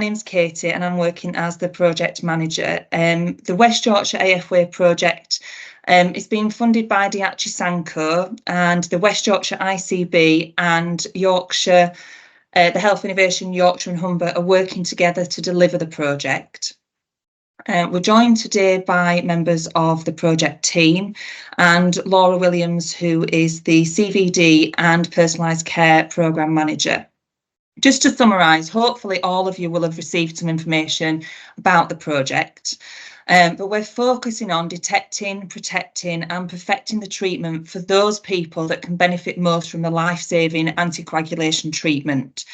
name's Katy and I'm working as the project manager. The West Yorkshire AF Way project is being funded by DOAC Prescribing and the West Yorkshire ICB and Yorkshire, the Health Innovation Yorkshire and Humber are working together to deliver the project. We're joined today by members of the project team and Laura Williams, who is the CVD and Personalised Care Programme Manager. Just to summarise, hopefully all of you will have received some information about the project, but we're focusing on detecting, protecting and perfecting the treatment for those people that can benefit most from the life-saving anticoagulation treatment.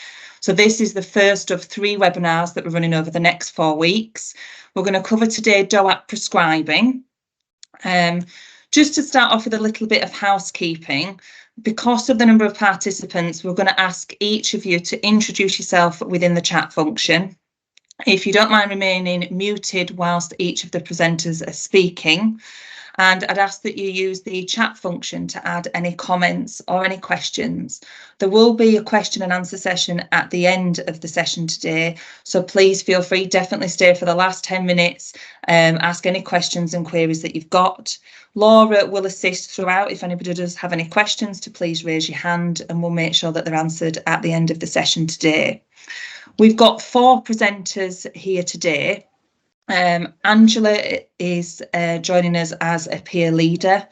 So this is the first of 3 webinars that we're running over the next 4 weeks. We're going to cover today DOAC Prescribing. Just to start off with a little bit of housekeeping, because of the number of participants, we're going to ask each of you to introduce yourself within the chat function. If you don't mind remaining muted whilst each of the presenters are speaking, and I'd ask that you use the chat function to add any comments or any questions. There will be a question and answer session at the end of the session today, so please feel free, definitely stay for the last 10 minutes, ask any questions and queries that you've got. Laura will assist throughout. If anybody does have any questions, to please raise your hand and we'll make sure that they're answered at the end of the session today. We've got 4 presenters here today. Angela is joining us as a peer leader.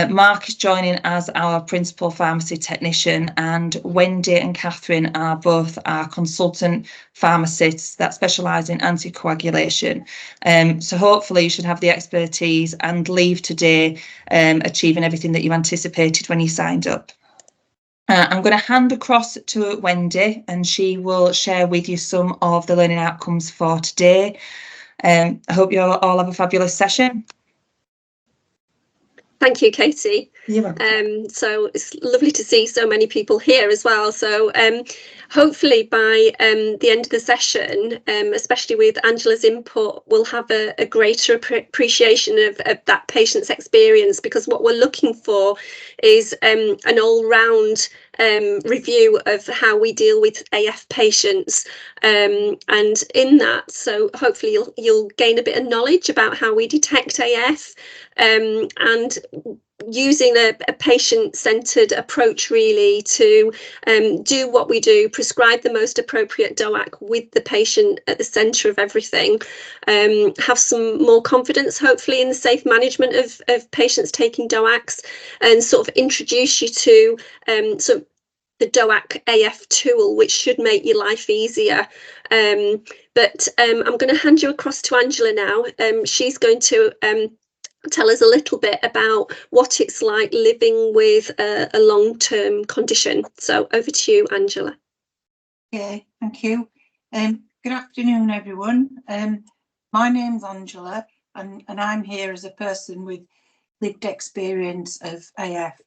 Mark is joining as our principal pharmacy technician, and Wendy and Katherine are both our consultant pharmacists that specialise in anticoagulation. So hopefully you should have the expertise and leave today achieving everything that you anticipated when you signed up. I'm going to hand across to Wendy and she will share with you some of the learning outcomes for today. I hope you all have a fabulous session. Thank you, Katy. You're welcome. So it's lovely to see so many people here as well. So hopefully by the end of the session, especially with Angela's input, we'll have a greater appreciation of that patient's experience, because what we're looking for is an all-round review of how we deal with AF patients, and in that, so hopefully you'll gain a bit of knowledge about how we detect AF, and using a patient-centred approach really to do what we do, prescribe the most appropriate DOAC with the patient at the centre of everything, have some more confidence hopefully in the safe management of patients taking DOACs, and sort of introduce you to the DOAC AF tool, which should make your life easier. But I'm going to hand you across to Angela now. She's going to tell us a little bit about what it's like living with a long-term condition. So over to you, Angela. Okay, thank you. Good afternoon, everyone. My name's Angela, and I'm here as a person with lived experience of AF.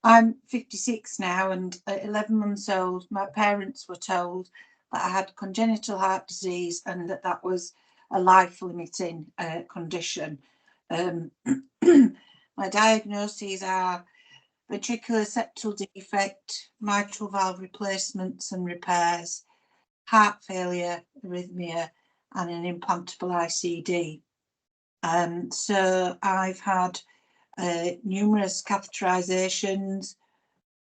I'm 56 now, and at 11 months old, my parents were told that I had congenital heart disease and that was a life-limiting condition. My diagnoses are ventricular septal defect, mitral valve replacements and repairs, heart failure, arrhythmia, and an implantable ICD. So I've had numerous catheterizations,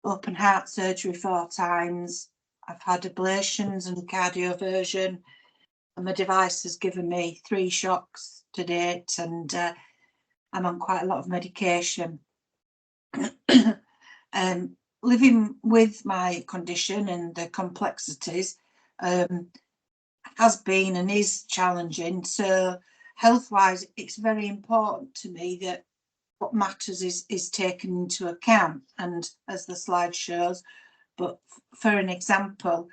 open heart surgery 4 times. I've had ablations and cardioversion, and my device has given me 3 shocks to date, and I'm on quite a lot of medication. Living with my condition and the complexities has been and is challenging. So health-wise, it's very important to me that what matters is taken into account, and as the slide shows, but for an example,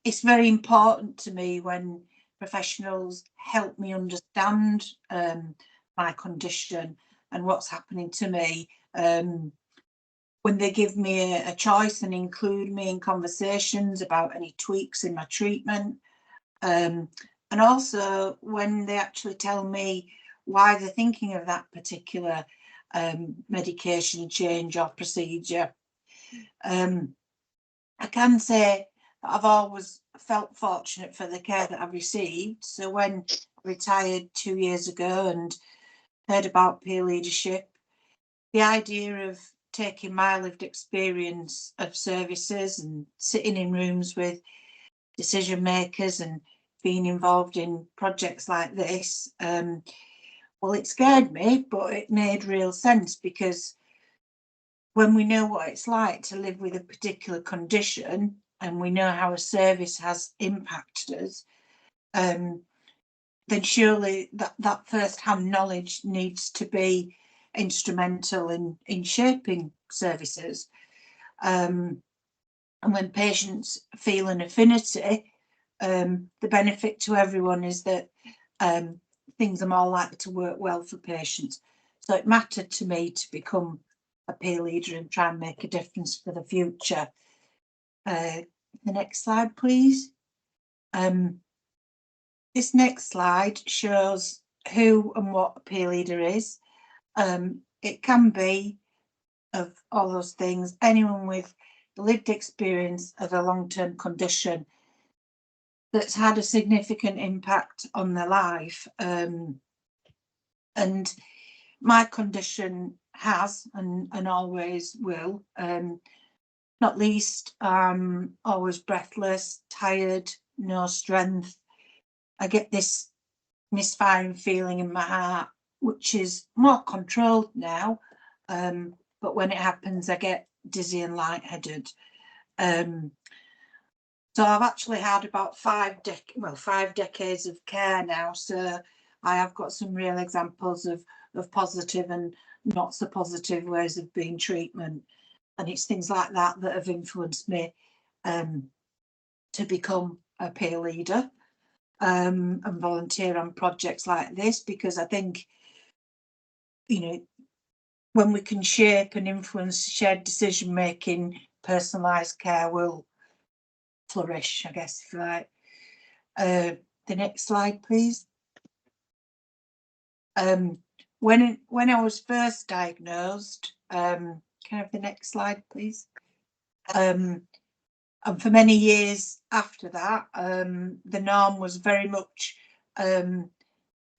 it's very important to me when professionals help me understand my condition and what's happening to me, when they give me a choice and include me in conversations about any tweaks in my treatment, and also when they actually tell me why they're thinking of that particular medication change or procedure. I can say I've always felt fortunate for the care that I've received. So when I retired 2 years ago and heard about peer leadership, the idea of taking my lived experience of services and sitting in rooms with decision makers and being involved in projects like this, well, it scared me, but it made real sense, because when we know what it's like to live with a particular condition and we know how a service has impacted us, then surely that first-hand knowledge needs to be instrumental in shaping services. And when patients feel an affinity, the benefit to everyone is that things are more likely to work well for patients. So it mattered to me to become a peer leader and try and make a difference for the future. The next slide, please. This next slide shows who and what a peer leader is. It can be, of all those things, anyone with lived experience of a long-term condition that's had a significant impact on their life. And my condition has and always will. Not least, always breathless, tired, no strength. I get this misfiring feeling in my heart, which is more controlled now. But when it happens, I get dizzy and lightheaded. So I've actually had about 5 decades of care now. So I have got some real examples of positive and not so positive ways of being treatment. And it's things like that that have influenced me to become a peer leader and volunteer on projects like this, because I think, you know, when we can shape and influence shared decision making, personalised care will flourish, I guess, if you like. The next slide, please. When I was first diagnosed, can I have the next slide, please? And for many years after that, the norm was very much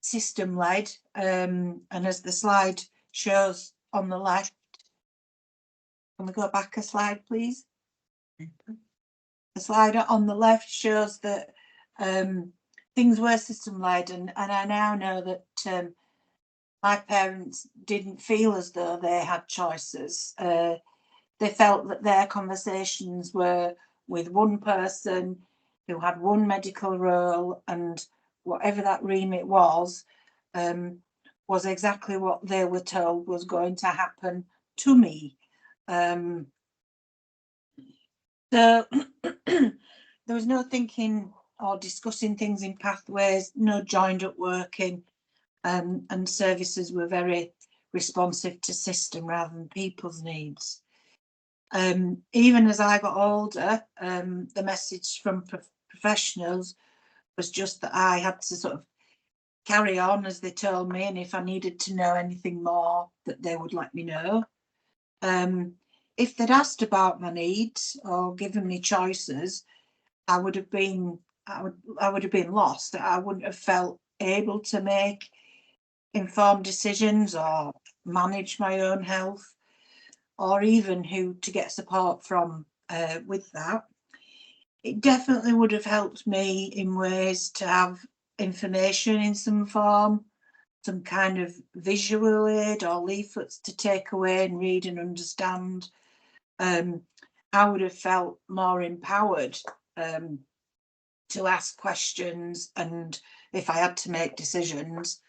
system-led, and as the slide shows on the left, can we go back a slide, please? The slide on the left shows that things were system-led, and I now know that my parents didn't feel as though they had choices. They felt that their conversations were with one person who had one medical role, and whatever that remit was exactly what they were told was going to happen to me. So there was no thinking or discussing things in pathways, no joined up working, and services were very responsive to system rather than people's needs. Even as I got older, the message from professionals was just that I had to sort of carry on as they told me, and if I needed to know anything more, that they would let me know. If they'd asked about my needs or given me choices, I would have been lost. I wouldn't have felt able to make informed decisions or manage my own health, or even who to get support from with that. It definitely would have helped me in ways to have information in some form, some kind of visual aid or leaflets to take away and read and understand. I would have felt more empowered to ask questions and if I had to make decisions.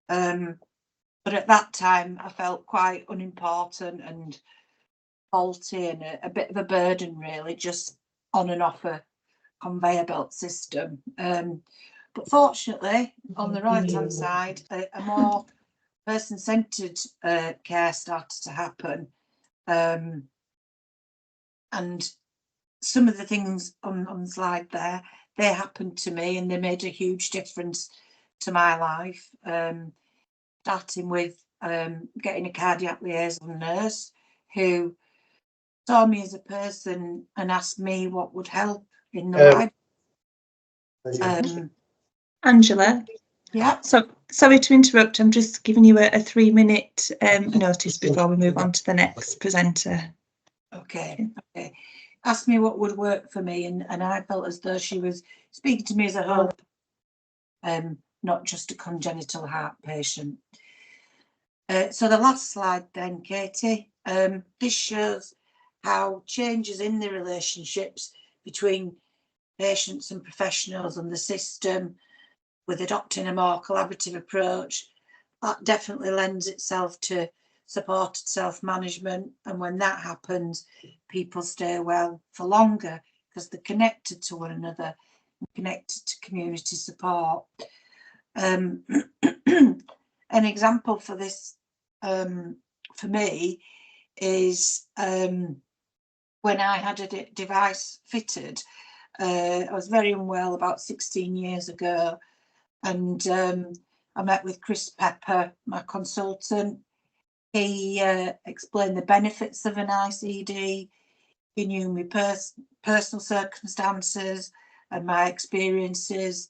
But at that time, I felt quite unimportant and faulty and a bit of a burden, really, just on and off a conveyor belt system. But fortunately, on the right-hand side, a more person-centred care started to happen. And some of the things on the slide there, they happened to me and they made a huge difference to my life. Starting with getting a cardiac liaison nurse who saw me as a person and asked me what would help in the Angela? Yeah. So sorry to interrupt. I'm just giving you a 3-minute notice before we move on to the next presenter. Okay. Asked me what would work for me, and I felt as though she was speaking to me as a whole, not just a congenital heart patient. So the last slide then, Katy. This shows how changes in the relationships between patients and professionals and the system, with adopting a more collaborative approach, that definitely lends itself to supported self-management. And when that happens, people stay well for longer because they're connected to one another and connected to community support. An example for this, for me, is when I had a device fitted. I was very unwell about 16 years ago, and I met with Chris Pepper, my consultant. He explained the benefits of an ICD. He knew my personal circumstances and my experiences.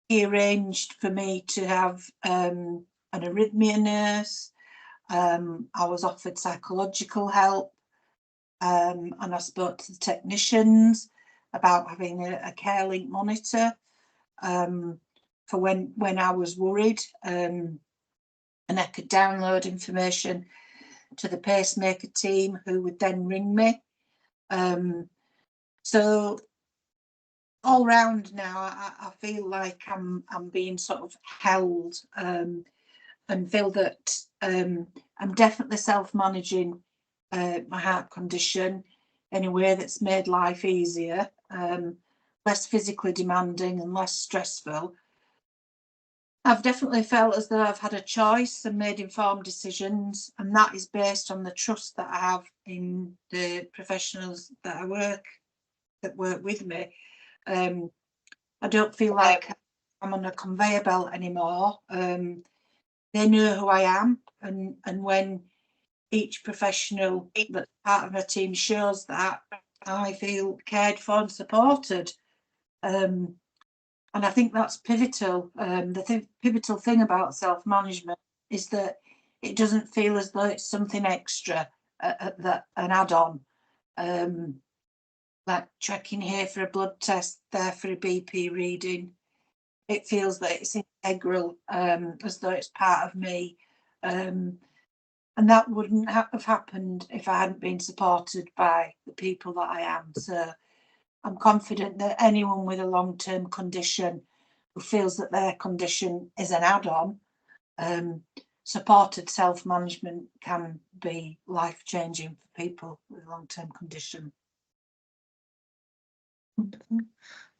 He arranged for me to have an arrhythmia nurse. I was offered psychological help, and I spoke to the technicians about having a CareLink monitor for when I was worried, and I could download information to the pacemaker team, who would then ring me. So all round now, I feel like I'm being sort of held, and feel that I'm definitely self-managing my heart condition in a way that's made life easier, less physically demanding and less stressful. I've definitely felt as though I've had a choice and made informed decisions, and that is based on the trust that I have in the professionals that work with me. I don't feel like I'm on a conveyor belt anymore. They know who I am, and when each professional that's part of my team shows that, I feel cared for and supported. And I think that's pivotal. The pivotal thing about self-management is that it doesn't feel as though it's something extra, that an add-on, like checking here for a blood test, there for a BP reading. It feels that it's integral, as though it's part of me. And that wouldn't have happened if I hadn't been supported by the people that I am. So I'm confident that anyone with a long-term condition who feels that their condition is an add-on, supported self-management can be life-changing for people with a long-term condition.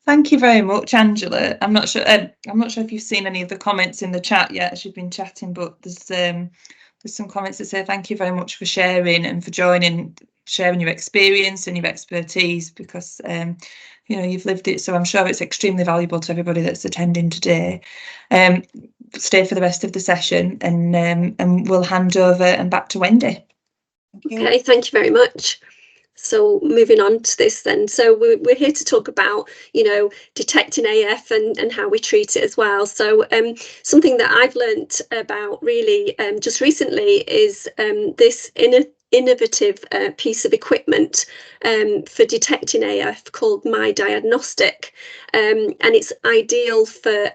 Thank you very much, Angela. I'm not sure if you've seen any of the comments in the chat yet as you've been chatting, but there's some comments that say thank you very much for sharing and for sharing your experience and your expertise, because you've lived it, so I'm sure it's extremely valuable to everybody that's attending today. Stay for the rest of the session, and we'll hand over and back to Wendy. Okay, thank you very much. So moving on to this then, so we're here to talk about, detecting AF and how we treat it as well. So something that I've learnt about really just recently is this innovative piece of equipment for detecting AF called My Diagnostic, and it's ideal for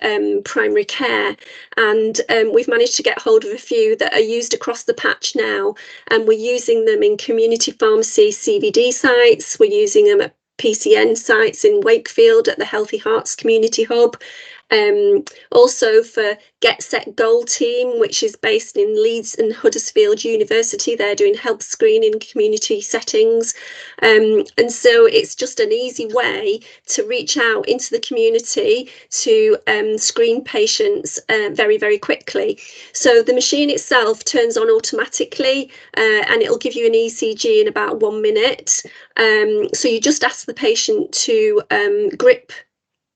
primary care, and we've managed to get hold of a few that are used across the patch now, and we're using them in community pharmacy CVD sites, we're using them at PCN sites in Wakefield at the Healthy Hearts Community Hub, also for Get Set Goal team, which is based in Leeds and Huddersfield University. They're doing health screening in community settings, and so it's just an easy way to reach out into the community to screen patients very, very quickly. So the machine itself turns on automatically, and it'll give you an ECG in about 1 minute. So you just ask the patient to grip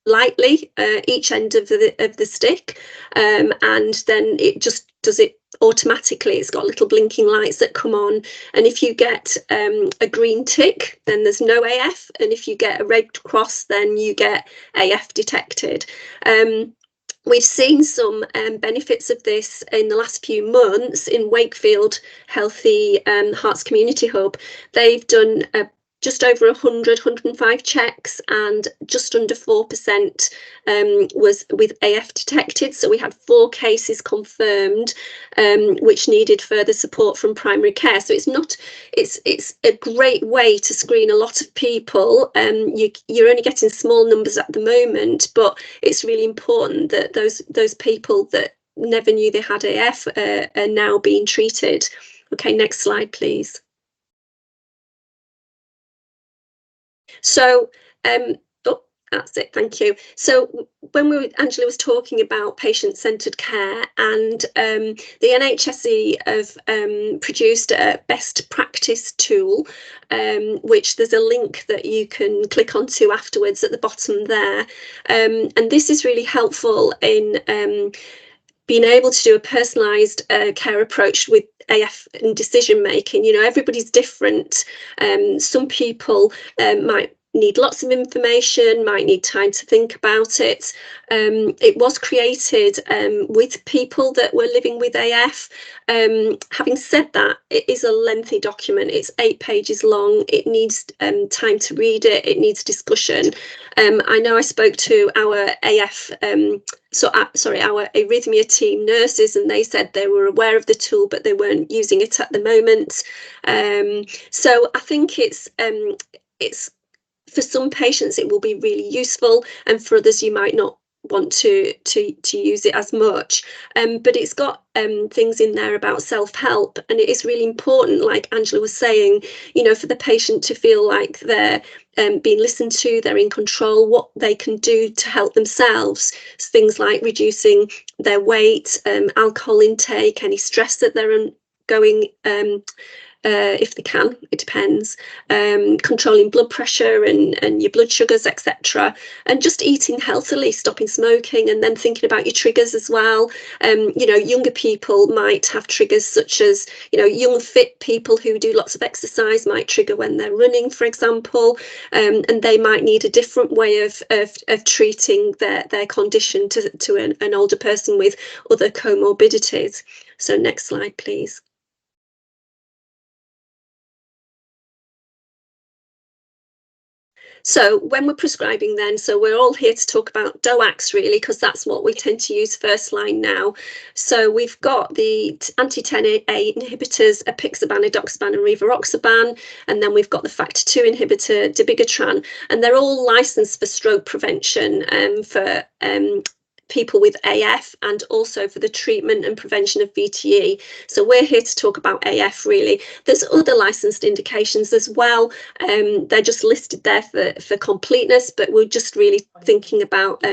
lightly each end of the stick, and then it just does it automatically. It's got little blinking lights that come on, and if you get a green tick, then there's no AF, and if you get a red cross, then you get AF detected. We've seen some benefits of this in the last few months in Wakefield Healthy Hearts Community Hub. They've done just over 105 checks, and just under 4% was with AF detected. So we had 4 cases confirmed, which needed further support from primary care. So it's a great way to screen a lot of people. You're only getting small numbers at the moment, but it's really important that those people that never knew they had AF are now being treated. Okay, next slide, please. So, that's it, thank you. So when Angela was talking about patient-centred care, and the NHSE have produced a best practice tool, which there's a link that you can click onto afterwards at the bottom there. And this is really helpful in being able to do a personalised care approach with AF and decision making. You know, everybody's different. Some people might need lots of information, might need time to think about it. It was created with people that were living with AF. Having said that, it is a lengthy document. It's 8 pages long. It needs time to read it. It needs discussion. I know I spoke to our AF, our arrhythmia team nurses, and they said they were aware of the tool, but they weren't using it at the moment. So I think it's for some patients it will be really useful, and for others you might not want to use it as much, but it's got things in there about self-help, and it is really important, like Angela was saying, you know, for the patient to feel like they're being listened to, they're in control, what they can do to help themselves. So things like reducing their weight, alcohol intake, any stress that they're going if they can, it depends, controlling blood pressure and your blood sugars, etc., and just eating healthily, stopping smoking, and then thinking about your triggers as well. You know, younger people might have triggers such as, you know, young fit people who do lots of exercise might trigger when they're running, for example, and they might need a different way of treating their condition to an older person with other comorbidities. So next slide, please. So when we're prescribing then, so we're all here to talk about DOACs really, because that's what we tend to use first line now. So we've got the anti-10A inhibitors, apixaban, edoxaban and rivaroxaban, and then we've got the factor 2 inhibitor, dabigatran, and they're all licensed for stroke prevention for people with AF, and also for the treatment and prevention of VTE. So we're here to talk about AF really. There's other licensed indications as well. They're just listed there for completeness, but we're just really thinking about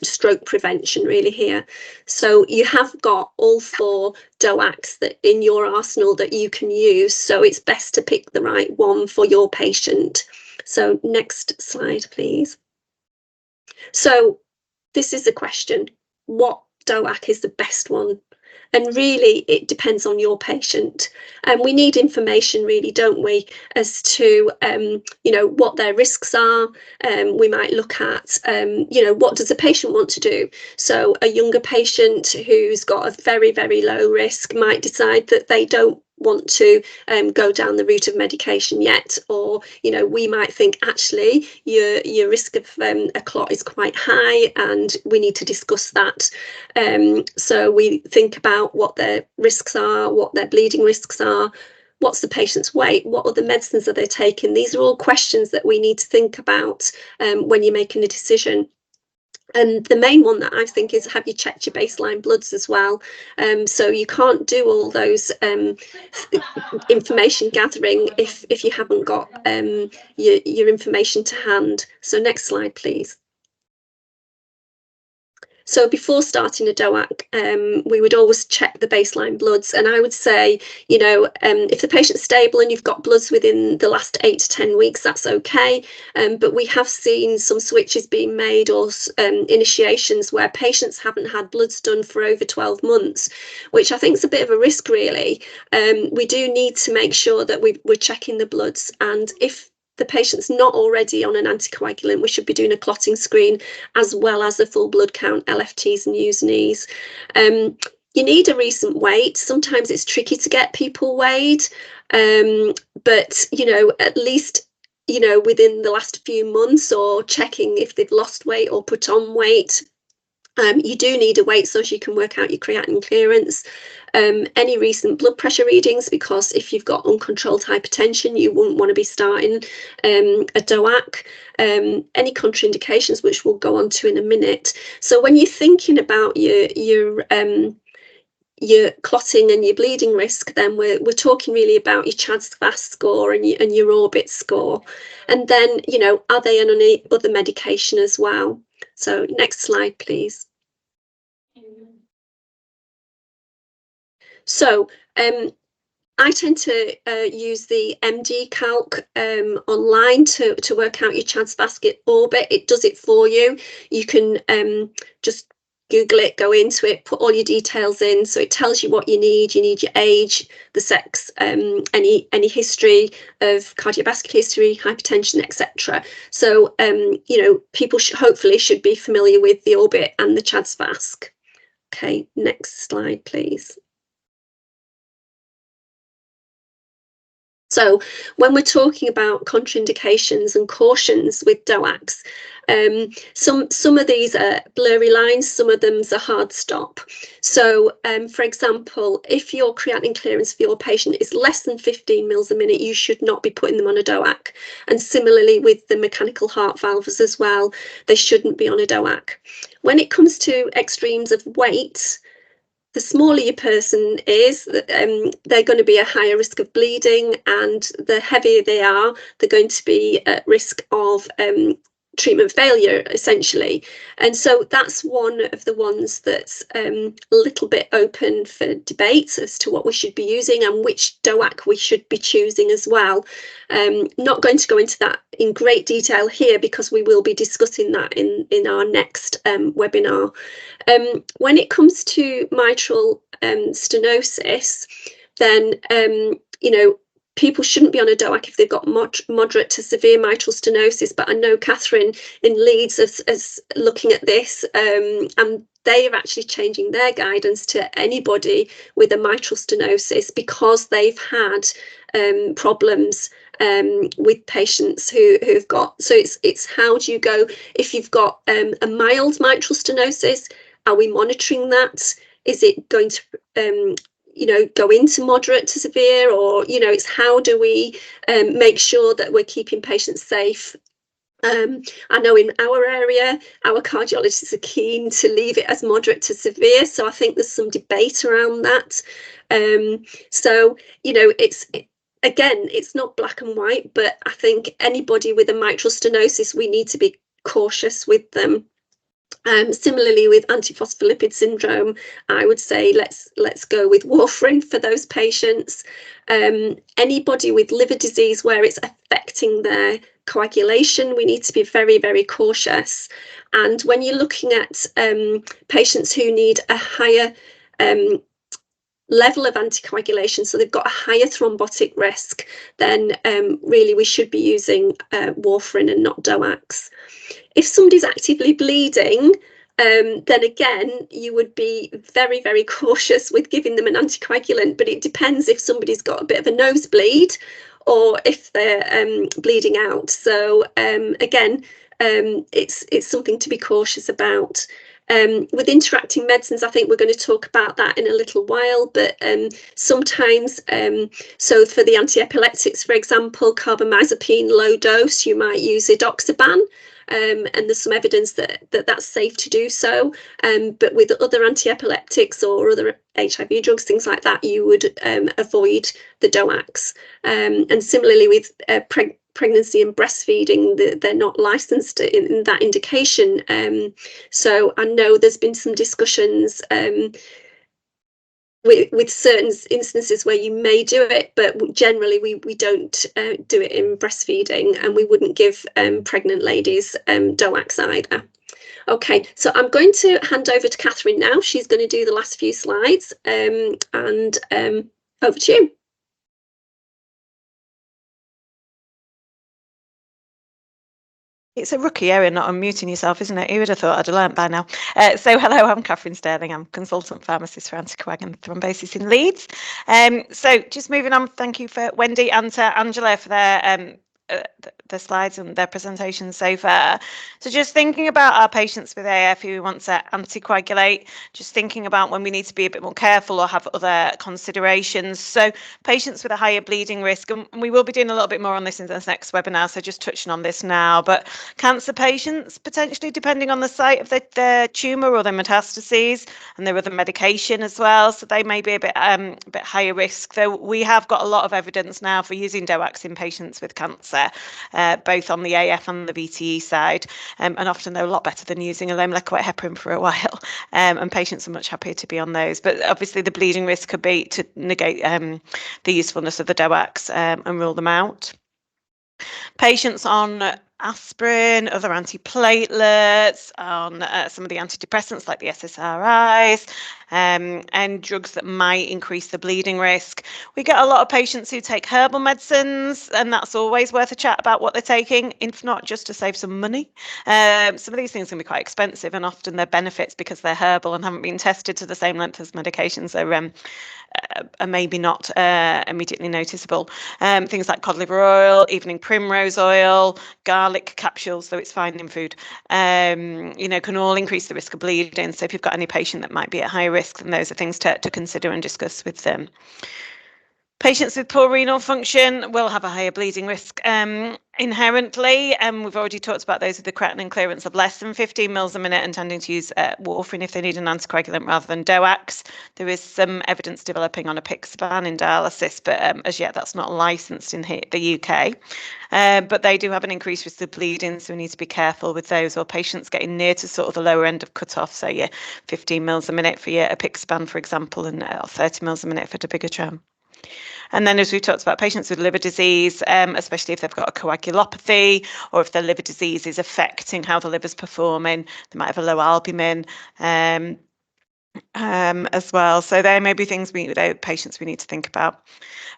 stroke prevention really here. So you have got all 4 DOACs that in your arsenal that you can use. So it's best to pick the right one for your patient. So next slide, please. So this is a question: what DOAC is the best one? And really, it depends on your patient. And we need information, really, don't we, as to, you know, what their risks are. We might look at, you know, what does the patient want to do? So a younger patient who's got a very, very low risk might decide that they don't want to go down the route of medication yet, or you know, we might think actually your risk of a clot is quite high and we need to discuss that. So we think about what their risks are, what their bleeding risks are, what's the patient's weight, what other medicines are they taking. These are all questions that we need to think about when you're making a decision. And the main one that I think is, have you checked your baseline bloods as well? So you can't do all those information gathering if you haven't got your information to hand. So next slide, please. So before starting a DOAC, we would always check the baseline bloods, and I would say, you know, if the patient's stable and you've got bloods within the last 8 to 10 weeks, that's okay. But we have seen some switches being made, or initiations where patients haven't had bloods done for over 12 months, which I think is a bit of a risk, really. We do need to make sure that we're checking the bloods, and if the patient's not already on an anticoagulant, we should be doing a clotting screen as well as a full blood count, LFTs and USNEs. You need a recent weight. Sometimes it's tricky to get people weighed, but, you know, at least, you know, within the last few months, or checking if they've lost weight or put on weight. You do need a weight so you can work out your creatinine clearance. Any recent blood pressure readings, because if you've got uncontrolled hypertension, you wouldn't want to be starting a DOAC. Any contraindications, which we'll go on to in a minute. So when you're thinking about your clotting and your bleeding risk, then we're talking really about your CHA2DS2-VASc score and your orbit score. And then, you know, are they on any other medication as well? So next slide, please. So I tend to use the MD Calc online to work out your CHA2DS2-VASc orbit. It does it for you. You can just Google it, go into it, put all your details in. So it tells you what you need. You need your age, the sex, any history of cardiovascular history, hypertension, etc. So, you know, people hopefully should be familiar with the orbit and the CHA2DS2-VASc. Okay, next slide, please. So when we're talking about contraindications and cautions with DOACs, some of these are blurry lines, some of them's a hard stop. So, for example, if your creatinine clearance for your patient is less than 15 mils a minute, you should not be putting them on a DOAC. And similarly with the mechanical heart valves as well, they shouldn't be on a DOAC. When it comes to extremes of weight, the smaller your person is, they're going to be a higher risk of bleeding, and the heavier they are, they're going to be at risk of treatment failure, essentially. And so that's one of the ones that's a little bit open for debate as to what we should be using and which DOAC we should be choosing as well. Not going to go into that in great detail here, because we will be discussing that in our next webinar. When it comes to mitral stenosis, then you know, people shouldn't be on a DOAC if they've got moderate to severe mitral stenosis. But I know Katherine in Leeds is looking at this, and they are actually changing their guidance to anybody with a mitral stenosis, because they've had problems with patients who've got. So it's how do you go if you've got a mild mitral stenosis? Are we monitoring that? Is it going to you know, go into moderate to severe, or, you know, it's how do we make sure that we're keeping patients safe? I know in our area, our cardiologists are keen to leave it as moderate to severe, so I think there's some debate around that. So, you know, again, it's not black and white, but I think anybody with a mitral stenosis, we need to be cautious with them. Similarly with antiphospholipid syndrome, I would say let's go with warfarin for those patients. Anybody with liver disease where it's affecting their coagulation, we need to be very, very cautious. And when you're looking at patients who need a higher level of anticoagulation, so they've got a higher thrombotic risk, then really we should be using warfarin and not DOACs. If somebody's actively bleeding, then again, you would be very, very cautious with giving them an anticoagulant, but it depends if somebody's got a bit of a nosebleed or if they're bleeding out. So again, it's something to be cautious about. With interacting medicines, I think we're going to talk about that in a little while, but sometimes, so for the antiepileptics, for example, carbamazepine low dose, you might use edoxaban. and there's some evidence that that's safe to do so. But with other anti-epileptics or other HIV drugs, things like that, you would avoid the DOACs. And similarly with pregnancy and breastfeeding, they're not licensed in that indication. So I know there's been some discussions with certain instances where you may do it, but generally we don't do it in breastfeeding, and we wouldn't give pregnant ladies DOACs either. Okay, so I'm going to hand over to Katherine now. She's going to do the last few slides, and over to you. It's a rookie area not unmuting yourself, isn't it? Who would have thought I'd have learnt by now? So hello, I'm Katherine Stirling. I'm consultant pharmacist for Anticoagulation and Thrombosis in Leeds. So just moving on, thank you for Wendy and to Angela for their slides and their presentations so far. So just thinking about our patients with AF who want to anticoagulate, just thinking about when we need to be a bit more careful or have other considerations. So patients with a higher bleeding risk, and we will be doing a little bit more on this in this next webinar, so just touching on this now, but cancer patients, potentially depending on the site of their tumour or their metastases and their other medication as well, so they may be a bit higher risk, though we have got a lot of evidence now for using DOACs in patients with cancer, both on the AF and the VTE side, and often they're a lot better than using a low molecular weight heparin for a while, and patients are much happier to be on those. But obviously the bleeding risk could be to negate the usefulness of the DOACs and rule them out. Patients on aspirin, other antiplatelets, on some of the antidepressants like the SSRIs, and drugs that might increase the bleeding risk. We get a lot of patients who take herbal medicines, and that's always worth a chat about what they're taking, if not just to save some money. Some of these things can be quite expensive, and often they're benefits because they're herbal and haven't been tested to the same length as medications. So are maybe not immediately noticeable. Things like cod liver oil, evening primrose oil, garlic capsules, though it's fine in food, can all increase the risk of bleeding. So if you've got any patient that might be at high risk, then those are things to consider and discuss with them. Patients with poor renal function will have a higher bleeding risk inherently, and we've already talked about those with the creatinine clearance of less than 15 mils a minute and tending to use warfarin if they need an anticoagulant rather than DOACs. There is some evidence developing on apixaban in dialysis, but as yet that's not licensed in the UK. But they do have an increased risk of bleeding, so we need to be careful with those, or patients getting near to sort of the lower end of cut-off, so yeah, 15 mils a minute for your apixaban, for example, and 30 mils a minute for dabigatran. And then, as we talked about, patients with liver disease, especially if they've got a coagulopathy or if their liver disease is affecting how the liver's performing, they might have a low albumin as well. So there may be things patients we need to think about.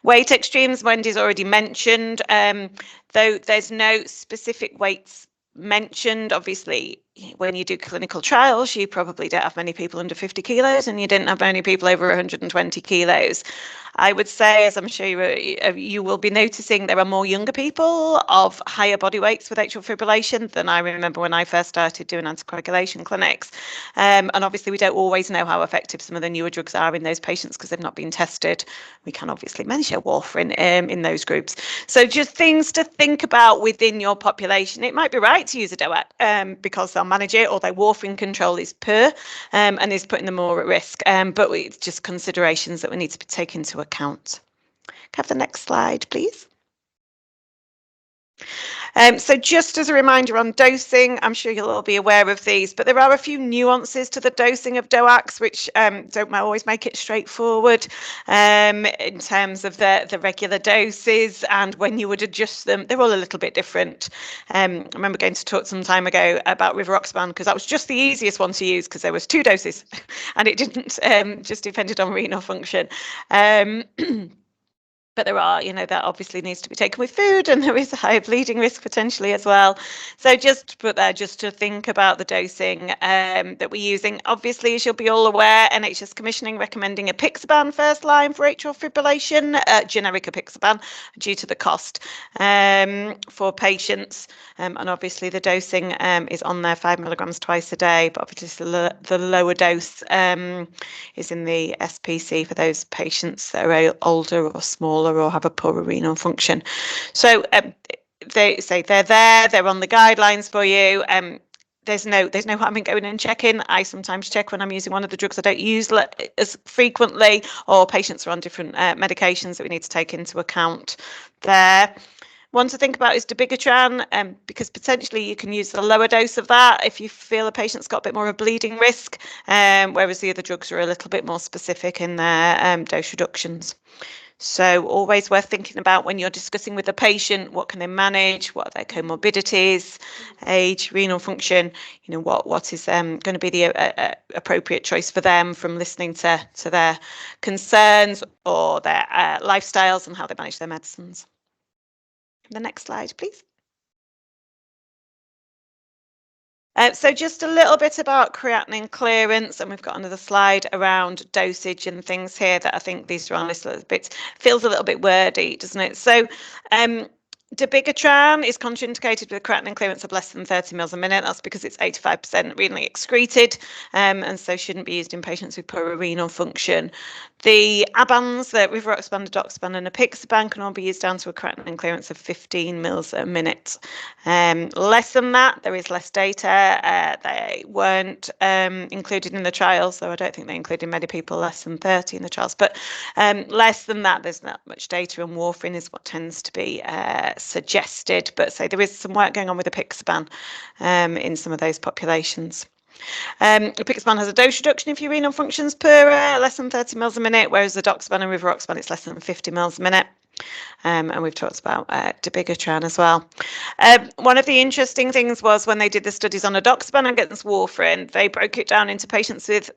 Weight extremes, Wendy's already mentioned, though there's no specific weights mentioned. Obviously, when you do clinical trials, you probably don't have many people under 50 kilos, and you didn't have many people over 120 kilos. I would say, as I'm sure you will be noticing, there are more younger people of higher body weights with atrial fibrillation than I remember when I first started doing anticoagulation clinics. And obviously, we don't always know how effective some of the newer drugs are in those patients because they've not been tested. We can obviously measure warfarin in those groups. So just things to think about within your population. It might be right to use a DOAC because they'll manage it, or their warfarin control is poor and is putting them more at risk. But it's just considerations that we need to take into account. Can I have the next slide, please? So just as a reminder on dosing, I'm sure you'll all be aware of these, but there are a few nuances to the dosing of DOACs which don't always make it straightforward in terms of the regular doses and when you would adjust them. They're all a little bit different. I remember going to talk some time ago about rivaroxaban because that was just the easiest one to use because there was 2 doses and it didn't just depended on renal function. But there are, that obviously needs to be taken with food, and there is a higher bleeding risk potentially as well. So just to put there, just to think about the dosing that we're using. Obviously, as you'll be all aware, NHS commissioning recommending apixaban first line for atrial fibrillation, generic apixaban, due to the cost for patients. And obviously the dosing is on there 5 milligrams twice a day, but obviously the lower dose is in the SPC for those patients that are older or smaller or have a poorer renal function. So they say they're there, they're on the guidelines for you. There's no harm in going and checking. I sometimes check when I'm using one of the drugs I don't use as frequently, or patients are on different medications that we need to take into account there. One to think about is dabigatran, because potentially you can use the lower dose of that if you feel a patient's got a bit more of a bleeding risk, whereas the other drugs are a little bit more specific in their dose reductions. So always worth thinking about when you're discussing with the patient, what can they manage, what are their comorbidities, age, renal function, you know, what is going to be the appropriate choice for them from listening to their concerns or their lifestyles and how they manage their medicines. The next slide, please. So just a little bit about creatinine clearance, and we've got another slide around dosage and things here that I think these are on this little bit, feels a little bit wordy, doesn't it? So dabigatran is contraindicated with a creatinine clearance of less than 30 mL a minute. That's because it's 85% renally excreted, and so shouldn't be used in patients with poor renal function. The ABANs, the rivaroxaban, edoxaban and apixaban, can all be used down to a creatinine clearance of 15 mL a minute. Less than that, there is less data. They weren't included in the trials, so I don't think they included many people less than 30 in the trials, but less than that, there's not much data, and warfarin is what tends to be suggested. But say there is some work going on with apixaban in some of those populations. Apixaban has a dose reduction if your renal functions poorer, less than 30 mL a minute, whereas the edoxaban and rivaroxaban, it's less than 50 mL a minute. And we've talked about dabigatran as well. One of the interesting things was when they did the studies on edoxaban against warfarin, they broke it down into patients with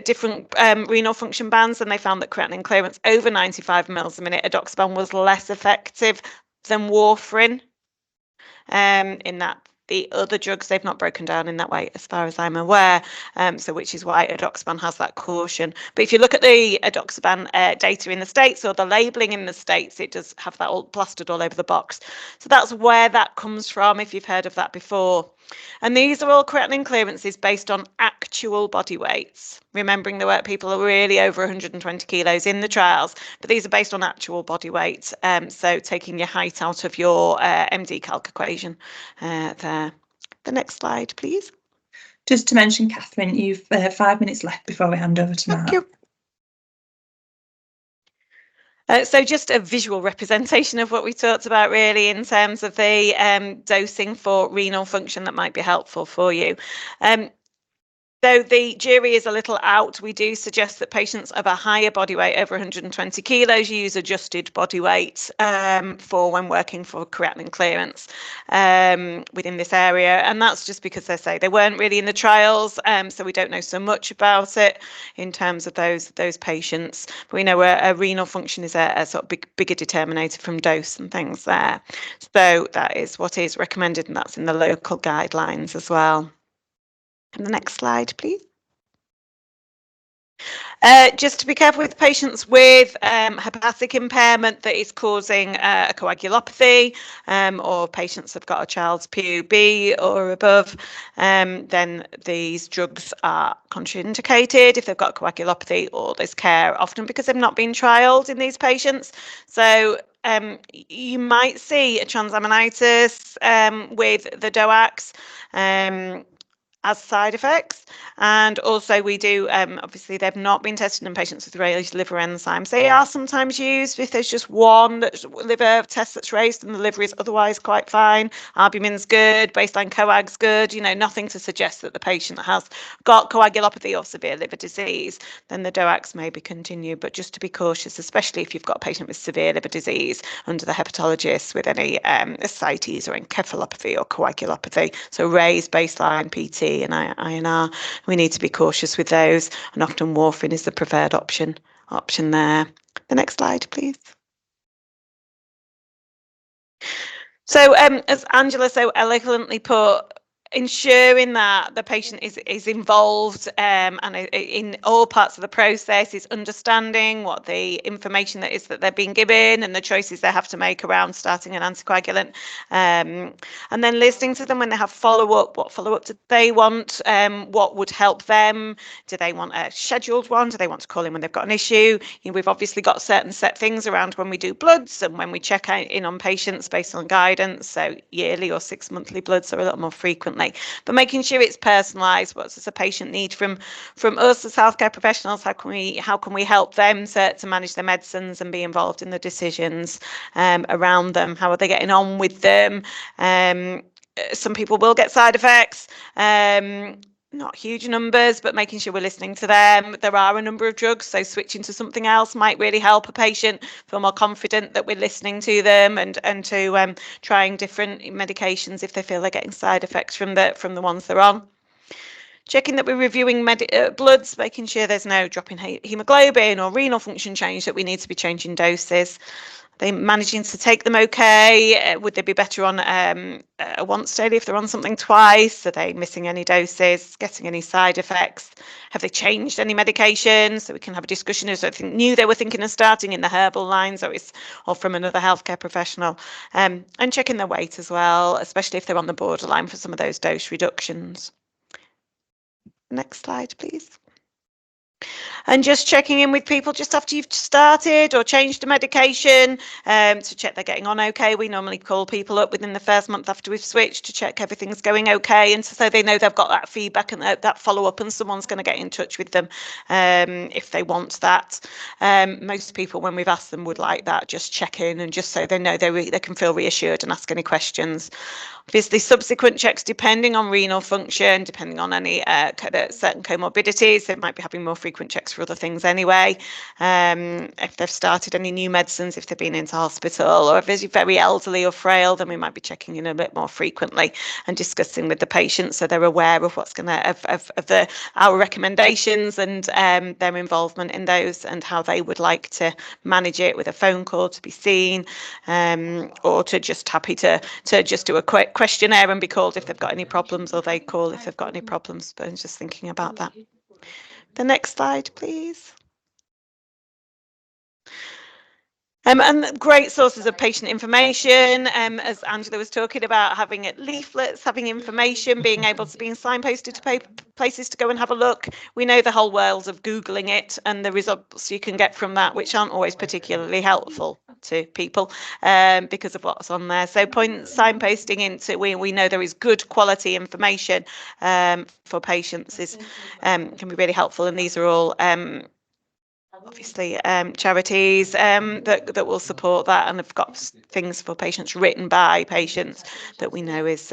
different renal function bands, and they found that creatinine clearance over 95 mL a minute, edoxaban was less effective than warfarin. In that the other drugs, they've not broken down in that way as far as I'm aware, so which is why edoxaban has that caution. But if you look at the edoxaban data in the States, or the labelling in the States, it does have that all plastered all over the box. So that's where that comes from, if you've heard of that before. And these are all creatinine clearances based on actual body weights, remembering there were people are really over 120 kilos in the trials, but these are based on actual body weight. So taking your height out of your MD calc equation there. The next slide, please. Just to mention, Katherine, you've 5 minutes left before we hand over to Mark. Thank you. So just a visual representation of what we talked about really in terms of the dosing for renal function that might be helpful for you. Though the jury is a little out, we do suggest that patients of a higher body weight, over 120 kilos, use adjusted body weight for when working for creatinine clearance within this area. And that's just because they say they weren't really in the trials, so we don't know so much about it in terms of those patients. But we know a renal function is a sort of bigger determinator from dose and things there. So that is what is recommended, and that's in the local guidelines as well. And the next slide, please. Just to be careful with patients with hepatic impairment that is causing a coagulopathy, or patients have got a child's PUB or above, then these drugs are contraindicated if they've got coagulopathy, or there's care, often because they've not been trialled in these patients. So you might see a transaminitis with the DOACs as side effects, and also we do obviously they've not been tested in patients with raised liver enzymes. They are sometimes used if there's just one liver test that's raised and the liver is otherwise quite fine. Albumin's good, baseline coag's good, you know, nothing to suggest that the patient has got coagulopathy or severe liver disease. Then the DOACs may be continued, but just to be cautious, especially if you've got a patient with severe liver disease under the hepatologist with any ascites or encephalopathy or coagulopathy. So raised baseline PT and INR, we need to be cautious with those, and often warfarin is the preferred option there. The next slide, please. So as Angela so eloquently put, ensuring that the patient is involved and in all parts of the process, is understanding what the information that is that they're being given and the choices they have to make around starting an anticoagulant, and then listening to them when they have follow-up. What follow-up do they want? What would help them? Do they want a scheduled one? Do they want to call in when they've got an issue? We've obviously got certain set things around when we do bloods and when we check in on patients based on guidance, so yearly or 6 monthly bloods are a lot more frequently. But making sure it's personalised. What does a patient need from us as healthcare professionals? How can we help them to manage their medicines and be involved in the decisions around them? How are they getting on with them? Some people will get side effects. Not huge numbers, but making sure we're listening to them. There are a number of drugs, so switching to something else might really help a patient feel more confident that we're listening to them, and to trying different medications if they feel they're getting side effects from the ones they're on. Checking that we're reviewing bloods, making sure there's no drop in hemoglobin or renal function change that we need to be changing doses. Are they managing to take them okay? Would they be better on a once daily if they're on something twice? Are they missing any doses, getting any side effects? Have they changed any medications? So we can have a discussion as I knew they were thinking of starting in the herbal lines or from another healthcare professional. And checking their weight as well, especially if they're on the borderline for some of those dose reductions. Next slide, please. And just checking in with people just after you've started or changed a medication to check they're getting on okay. We normally call people up within the first month after we've switched to check everything's going okay, and so they know they've got that feedback and that follow-up, and someone's going to get in touch with them if they want that. Most people, when we've asked them, would like that, just check in and just so they know they can feel reassured and ask any questions. Obviously, subsequent checks, depending on renal function, depending on any certain comorbidities, they might be having more frequent checks for other things anyway. If they've started any new medicines, if they've been into hospital, or if they're very elderly or frail, then we might be checking in a bit more frequently and discussing with the patient so they're aware of what's going to our recommendations and their involvement in those, and how they would like to manage it, with a phone call to be seen, or to just happy to just do a quick questionnaire and be called if they've got any problems, or they call if they've got any problems. But I'm just thinking about that. The next slide, please. And great sources of patient information, as Angela was talking about, having leaflets, having information, being able to be signposted to places to go and have a look. We know the whole world of Googling it and the results you can get from that, which aren't always particularly helpful to people because of what's on there. So signposting into, we know there is good quality information for patients can be really helpful, and these are all obviously charities that will support that, and have got things for patients written by patients that we know is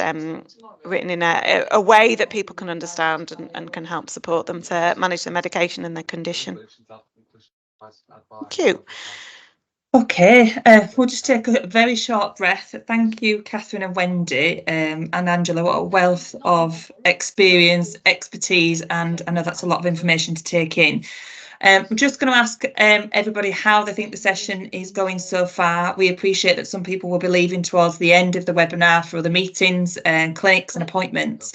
written in a way that people can understand and can help support them to manage their medication and their condition. Thank you. Okay, we'll just take a very short breath. Thank you, Katherine and Wendy, and Angela. What a wealth of experience, expertise, and I know that's a lot of information to take in. I'm just going to ask everybody how they think the session is going so far. We appreciate that some people will be leaving towards the end of the webinar for other meetings and clinics and appointments.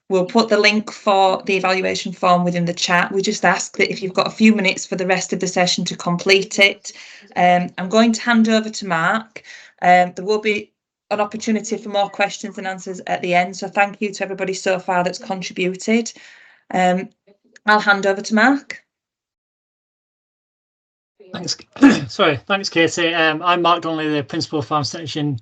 We'll put the link for the evaluation form within the chat. We just ask that if you've got a few minutes for the rest of the session to complete it. I'm going to hand over to Mark. There will be an opportunity for more questions and answers at the end. So thank you to everybody so far that's contributed. I'll hand over to Mark. Thanks. Sorry, thanks, Katy. I'm Mark Donley, the Principal Pharmacist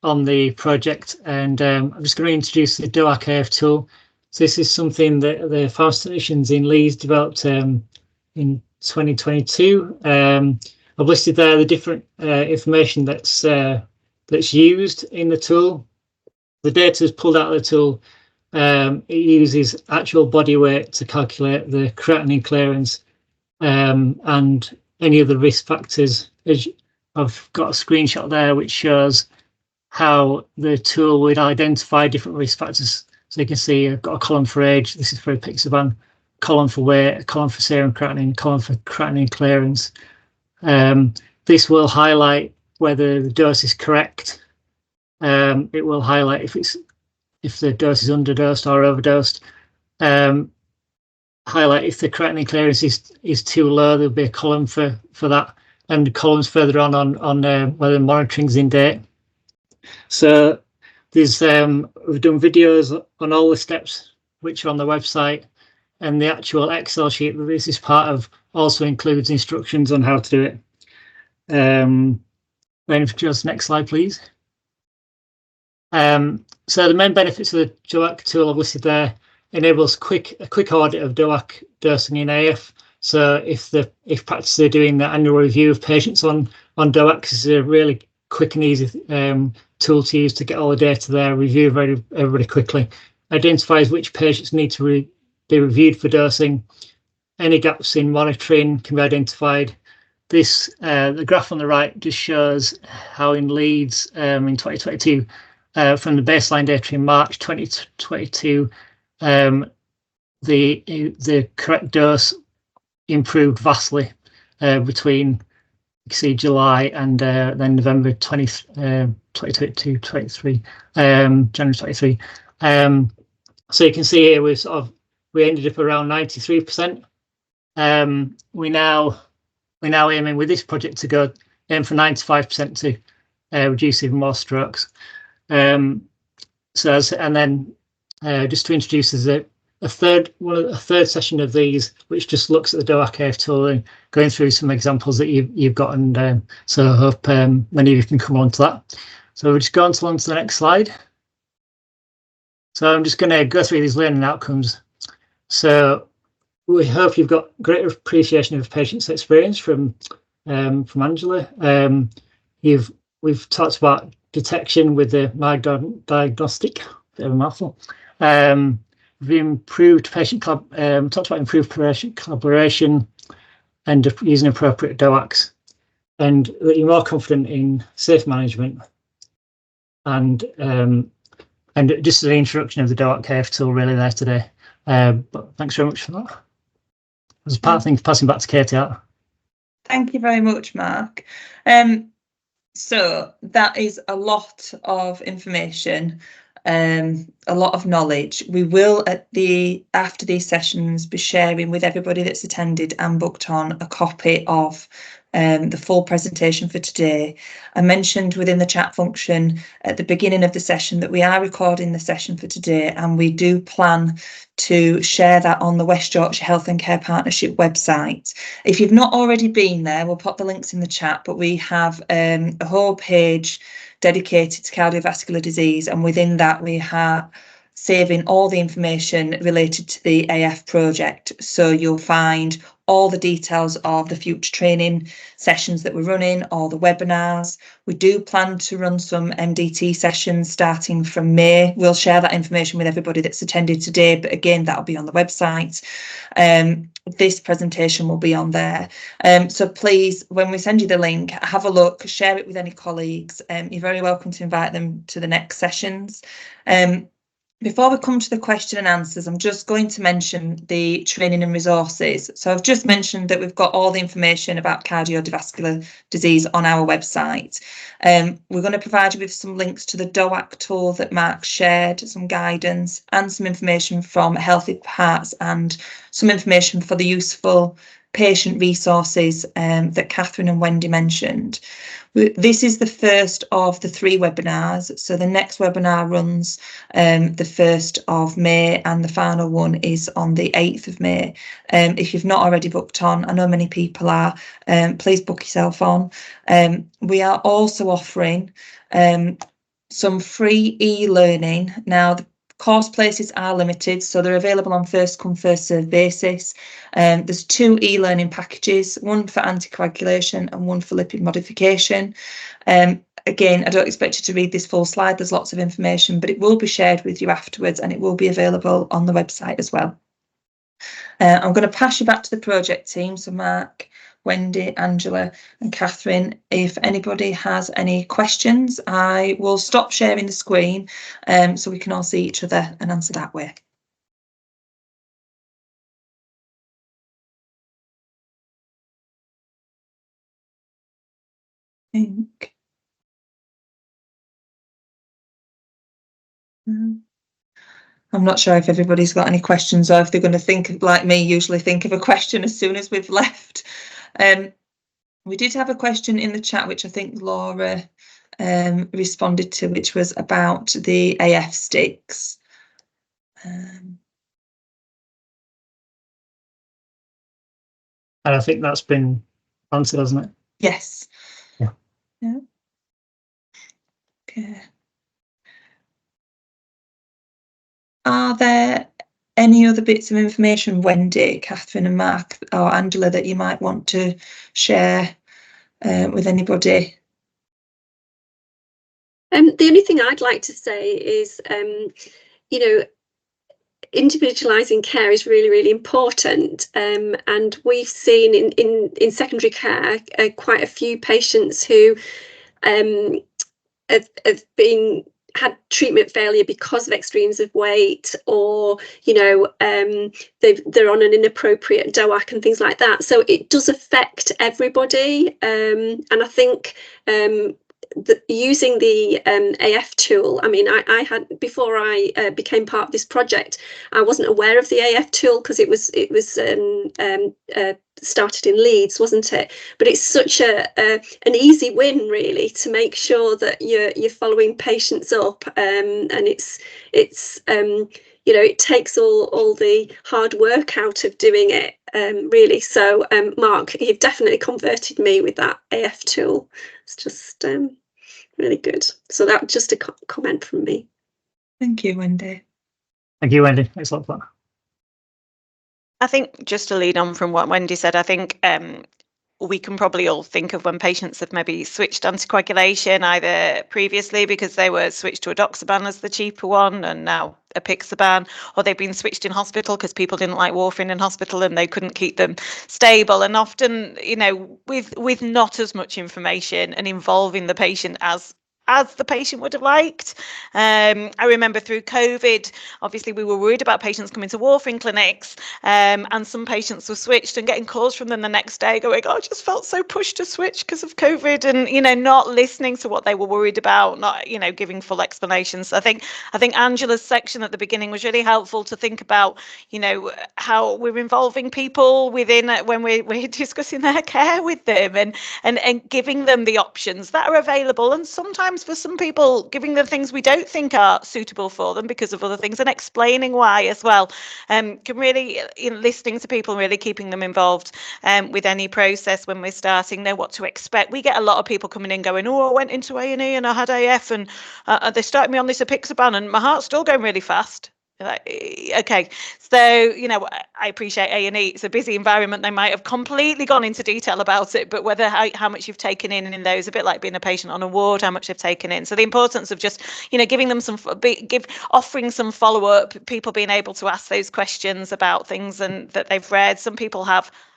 on the project, and I'm just going to introduce the DOAC AF tool. So this is something that the pharmacisticians in Leeds developed in 2022. I've listed there the different information that's used in the tool. The data is pulled out of the tool. It uses actual body weight to calculate the creatinine clearance and any of the risk factors. I've got a screenshot there which shows how the tool would identify different risk factors. So you can see I've got a column for age, this is for apixaban, column for weight, a column for serum creatinine, column for creatinine clearance. This will highlight whether the dose is correct. It will highlight if it's if the dose is underdosed or overdosed. Highlight if the creatinine clearance is too low, there'll be a column for that, and columns further on whether monitoring's in date. So there's we've done videos on all the steps which are on the website, and the actual Excel sheet that this is part of also includes instructions on how to do it. Then just next slide, please. So the main benefits of the DOAC tool I've listed there: enables a quick audit of DOAC dosing in AF. So if practices are doing the annual review of patients on DOAC, this is a really quick and easy tool to use to get all the data there, review everybody quickly. Identifies which patients need to be reviewed for dosing. Any gaps in monitoring can be identified. This the graph on the right just shows how in Leeds in 2022, from the baseline data in March 2022, the correct dose improved vastly between, you can see, July and then November 2022, 23, January 23. So you can see here we ended up around 93%. We're now aiming with this project to aim for 95% to reduce even more strokes. Just to introduce as a third session of these, which just looks at the DOAC AF tool and going through some examples that you've got, and so I hope many of you can come on to that. So we'll just go on to the next slide. So I'm just going to go through these learning outcomes. So we hope you've got greater appreciation of patient's experience from Angela. We've talked about detection with the diagnostic, bit of a mouthful. We've improved talked about improved patient collaboration and using appropriate DOACs, and that you're more confident in safe management, and just the introduction of the DOAC AF tool really there today. But thanks very much for that. As part of things, passing back to Katy. Thank you very much, Mark. So that is a lot of information, a lot of knowledge. We will after these sessions be sharing with everybody that's attended and booked on a copy of the full presentation for today. I mentioned within the chat function at the beginning of the session that we are recording the session for today, and we do plan to share that on the West Yorkshire Health and Care Partnership website. If you've not already been there, we'll pop the links in the chat, but we have a whole page dedicated to cardiovascular disease, and within that we are saving all the information related to the AF project. So you'll find all the details of the future training sessions that we're running, all the webinars. We do plan to run some MDT sessions starting from May. We'll share that information with everybody that's attended today, but again, that'll be on the website. This presentation will be on there. So please, when we send you the link, have a look, share it with any colleagues. You're very welcome to invite them to the next sessions. Before we come to the question and answers, I'm just going to mention the training and resources. So I've just mentioned that we've got all the information about cardiovascular disease on our website. We're going to provide you with some links to the DOAC tool that Mark shared, some guidance and some information from Healthy Hearts, and some information for the useful patient resources that Katherine and Wendy mentioned. This is the first of the 3 webinars. So the next webinar runs the 1st of May, and the final one is on the 8th of May. If you've not already booked on, I know many people are, please book yourself on. We are also offering some free e-learning. Now, the course places are limited, so they're available on first come first serve basis. There's 2 e-learning packages, one for anticoagulation and one for lipid modification. Again, I don't expect you to read this full slide, there's lots of information, but it will be shared with you afterwards, and it will be available on the website as well. I'm going to pass you back to the project team, so Mark, Wendy, Angela and Katherine. If anybody has any questions, I will stop sharing the screen so we can all see each other and answer that way. I'm not sure if everybody's got any questions or if they're going to think like me, usually think of a question as soon as we've left. We did have a question in the chat, which I think Laura responded to, which was about the AF sticks. And I think that's been answered, hasn't it? Yes. Yeah. Yeah. Okay. Are there any other bits of information, Wendy, Katherine and Mark or Angela, that you might want to share with anybody? The only thing I'd like to say is, you know, individualising care is really, really important. And we've seen in secondary care quite a few patients who have had treatment failure because of extremes of weight, or they're on an inappropriate DOAC and things like that. So it does affect everybody, and I think using the AF tool, I mean, I had, before I became part of this project, I wasn't aware of the AF tool because it was started in Leeds, wasn't it? But it's such an easy win, really, to make sure that you're following patients up, and it takes all the hard work out of doing it, really. So Mark, you've definitely converted me with that AF tool. It's just really good. So that just a comment from me. Thank you, Wendy. Thank you, Wendy. Thanks a lot for that. I think just to lead on from what Wendy said, I think we can probably all think of when patients have maybe switched anticoagulation either previously because they were switched to a doxaban as the cheaper one and now a pixaban, or they've been switched in hospital because people didn't like warfarin in hospital and they couldn't keep them stable. And often, with not as much information and involving the patient as the patient would have liked. I remember through COVID, obviously we were worried about patients coming to warfarin clinics, and some patients were switched and getting calls from them the next day going, oh, I just felt so pushed to switch because of COVID, and not listening to what they were worried about, not giving full explanations. I think Angela's section at the beginning was really helpful to think about how we're involving people within when we're discussing their care with them, and giving them the options that are available, and sometimes for some people giving them things we don't think are suitable for them because of other things, and explaining why as well. Can really, listening to people, really keeping them involved with any process when we're starting, know what to expect. We get a lot of people coming in going, oh, I went into A&E and I had AF and they started me on this apixaban and my heart's still going really fast. Like, okay, so I appreciate A&E, it's a busy environment, they might have completely gone into detail about it, but whether how much you've taken in and those, a bit like being a patient on a ward, how much they've taken in. So the importance of just giving them offering some follow-up, people being able to ask those questions about things and that they've read. Some people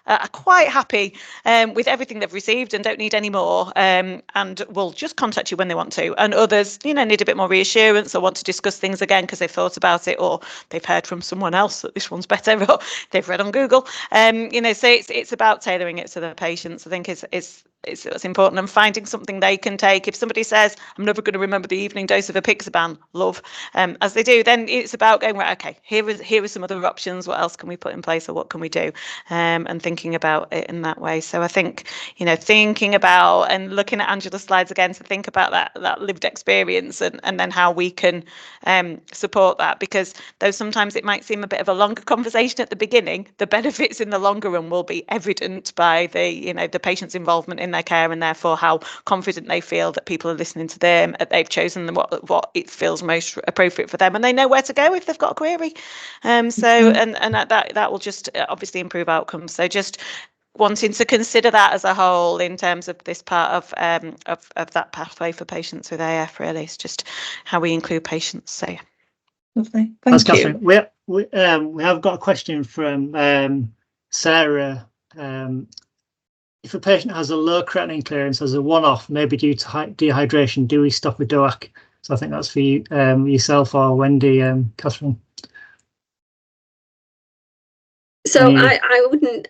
are quite happy with everything they've received and don't need any more, and will just contact you when they want to. And others, need a bit more reassurance or want to discuss things again because they've thought about it, or they've heard from someone else that this one's better, or they've read on Google. So it's about tailoring it to the patients. I think it's important, and finding something they can take. If somebody says, I'm never going to remember the evening dose of apixaban, love, as they do, then it's about going, right, okay, here are some other options. What else can we put in place, or what can we do? And thinking about it in that way. So I think, thinking about and looking at Angela's slides again to think about that lived experience and then how we can support that, because though sometimes it might seem a bit of a longer conversation at the beginning, the benefits in the longer run will be evident by the patient's involvement in their care, and therefore how confident they feel that people are listening to them, that they've chosen what it feels most appropriate for them, and they know where to go if they've got a query. And that will just obviously improve outcomes. So just wanting to consider that as a whole in terms of this part of that pathway for patients with AF. Really, it's just how we include patients. So yeah. Lovely, Thanks, thank you. Katherine. We have got a question from Sarah. If a patient has a low creatinine clearance as a one-off, maybe due to dehydration, do we stop a DOAC? So I think that's for you, yourself or Wendy, Katherine. So I wouldn't.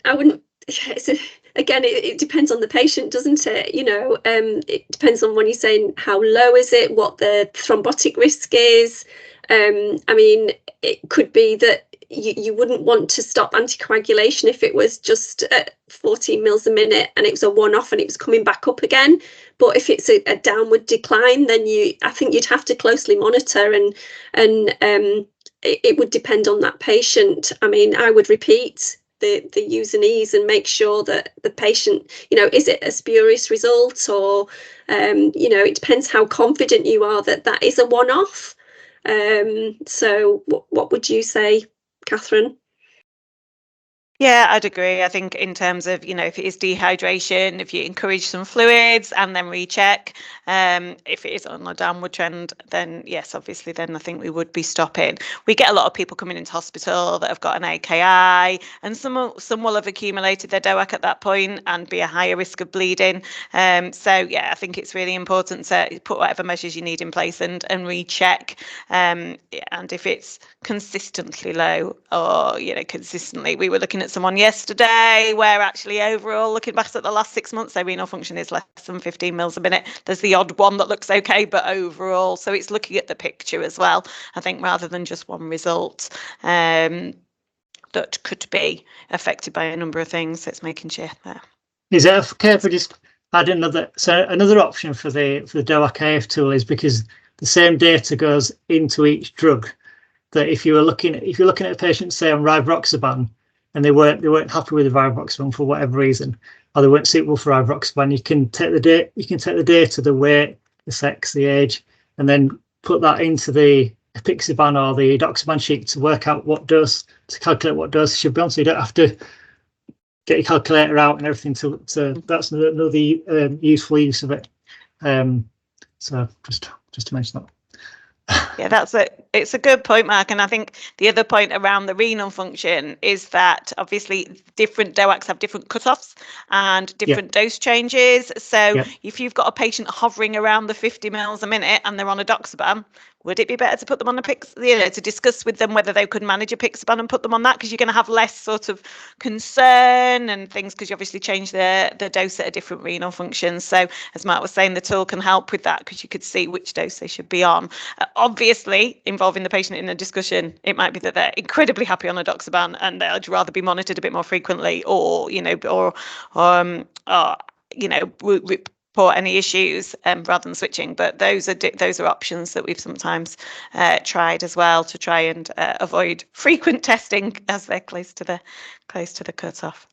Again, it depends on the patient, doesn't it? It depends on when you're saying how low is it, what the thrombotic risk is. I mean, it could be that you wouldn't want to stop anticoagulation if it was just at 14 mils a minute and it was a one-off and it was coming back up again. But if it's a downward decline, then I think you'd have to closely monitor, and it would depend on that patient. I mean, I would repeat the U's and E's and make sure that the patient, is it a spurious result, or it depends how confident you are that that is a one-off. So what would you say, Katherine? Yeah, I'd agree. I think in terms of, if it is dehydration, if you encourage some fluids and then recheck, if it is on a downward trend, then yes, obviously, then I think we would be stopping. We get a lot of people coming into hospital that have got an AKI, and some will have accumulated their DOAC at that point and be a higher risk of bleeding. So yeah, I think it's really important to put whatever measures you need in place and recheck. And if it's consistently low, or consistently, we were looking at someone yesterday where actually overall, looking back at the last 6 months, their renal function is less than 15 mils a minute. There's the odd one that looks okay, but overall, so it's looking at the picture as well, I think, rather than just one result that could be affected by a number of things. So it's making sure that. Is it okay if we just add another option for the DOAC AF tool is, because the same data goes into each drug, that if you're looking at a patient, say on rivaroxaban, and they weren't happy with the rivaroxaban for whatever reason, or they weren't suitable for rivaroxaban, you can take the data, the weight, the sex, the age, and then put that into the apixaban or the edoxaban sheet to work out what dose, to calculate what dose it should be on. So you don't have to get your calculator out and everything. So that's another useful use of it. So just to mention that. Yeah, it's a good point, Mark. And I think the other point around the renal function is that obviously different DOACs have different cutoffs and different dose changes. So if you've got a patient hovering around the 50 mils a minute and they're on edoxaban, would it be better to put them on to discuss with them whether they could manage apixaban and put them on that? Because you're going to have less sort of concern and things, because you obviously change the dose at a different renal function. So as Mark was saying, the tool can help with that, because you could see which dose they should be on. Obviously, involving the patient in a discussion, it might be that they're incredibly happy on edoxaban and they'd rather be monitored a bit more frequently, or report any issues rather than switching. But those are options that we've sometimes tried as well, to try and avoid frequent testing as they're close to the cut-off.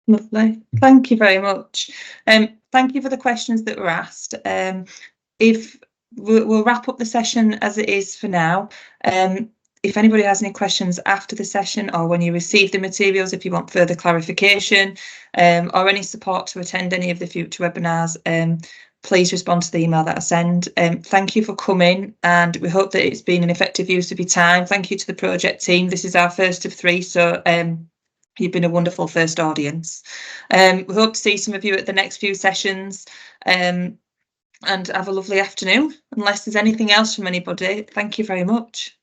Lovely, thank you very much. Thank you for the questions that were asked. If we'll wrap up the session as it is for now. If anybody has any questions after the session, or when you receive the materials, if you want further clarification or any support to attend any of the future webinars, please respond to the email that I send. Thank you for coming, and we hope that it's been an effective use of your time. Thank you to the project team. This is our first of 3, so you've been a wonderful first audience. We hope to see some of you at the next few sessions. And have a lovely afternoon. Unless there's anything else from anybody, thank you very much.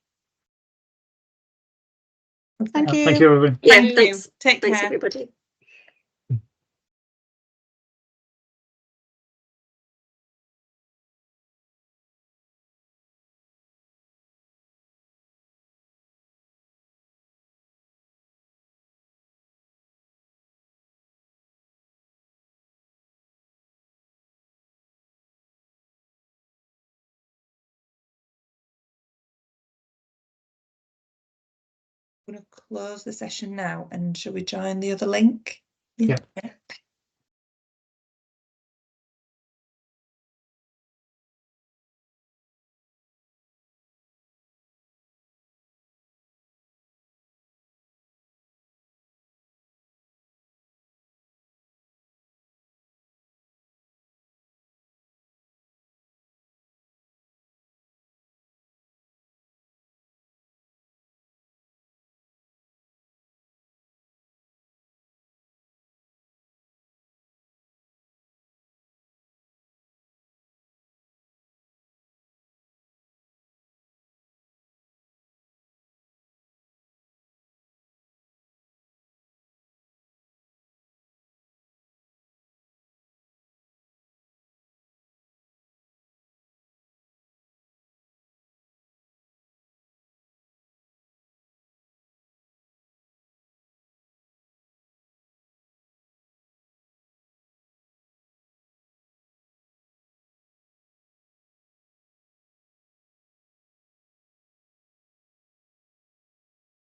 Thank you. Thank you, everyone. Yeah, Thank you. thanks. Take care. Thanks, everybody. I'm going to close the session now, and shall we join the other link? Yeah.